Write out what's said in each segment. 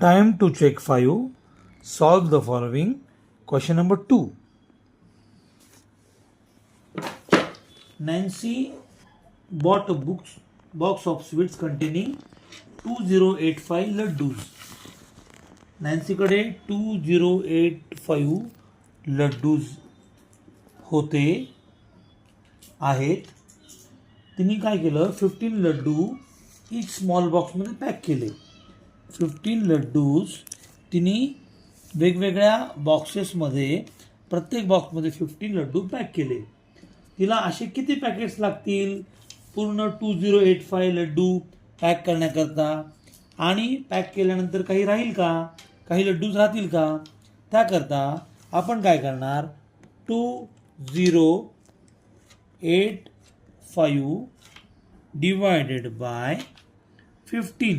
Time to check 5. Solve the following. Question number 2. Nancy bought a box of sweets containing 2085 laddus. नॅन्सीकडे 2085 laddoos होते आहेत. तिने काय केलं, 15 लड्डू इच small बॉक्समध्ये पॅक केले. 15 लड्डूज तिने वेगवेगळ्या बॉक्सेसमध्ये, प्रत्येक बॉक्समध्ये 15 लड्डू पॅक केले. तिला असे किती पॅकेट्स लागतील पूर्ण 2085 लड्डू पॅक करण्याकरता? आणि पॅक केल्यानंतर काही राहील का, काही लड्डूज राहतील का? त्याकरता आपण काय करणार, 2085 डिवायडेड बाय 15.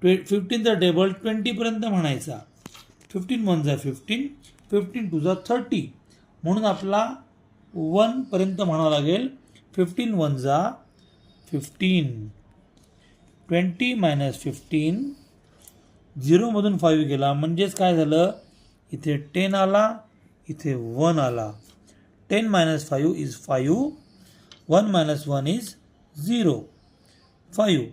15चा टेबल 20पर्यंत म्हणायचा. 15 1 जा 15, 15 2 जा 30, म्हणून आपला 1 पर्यंत म्हणावं लागेल. 15 1 जा 15, 20 मायनस 15, 0मधून 5 गेला म्हणजेच काय झालं, इथे 10 आला, इथे 1 आला. 10 मायनस 5 इज 5, 1 मायनस 1 इज 0. 5.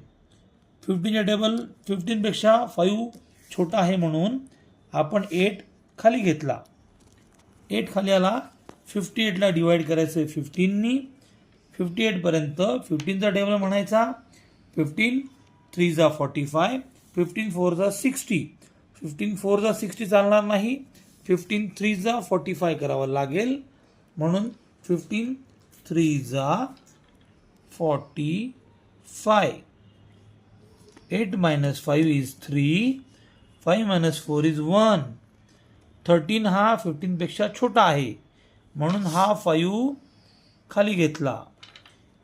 15च्या टेबल 15पेक्षा 5 छोटा आहे म्हणून आपण 8 खाली घेतला. 8 खाली आला. 58ला डिवाईड करायचं 15नी. 58पर्यंत 15चा टेबल म्हणायचा. 15 3 जा 45, 15 4 जा 60. 15 4 जा 60 चालणार नाही, 15 3 जा 45 करावं लागेल. म्हणून 15 3 जा 45. 8 minus 5 is 3, 5 minus 4 is 1. 13 हा 15पेक्षा छोटा आहे म्हणून हा 5 खाली घेतला,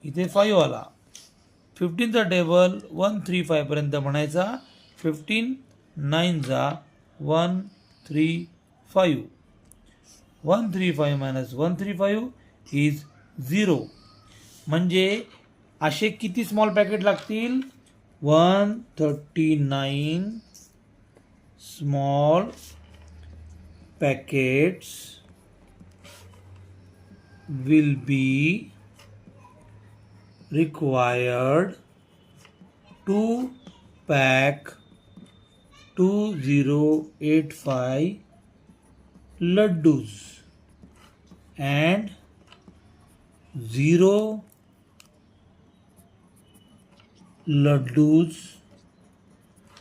इथे 5 आला. 15चा टेबल 135 पर्यंत म्हणायचा. 15 9 जा 135. 135 मायनस 135 इज 0. म्हणजे असे किती स्मॉल पॅकेट लागतील, 139 small packets will be required to pack 2085 laddus, and 0 laddus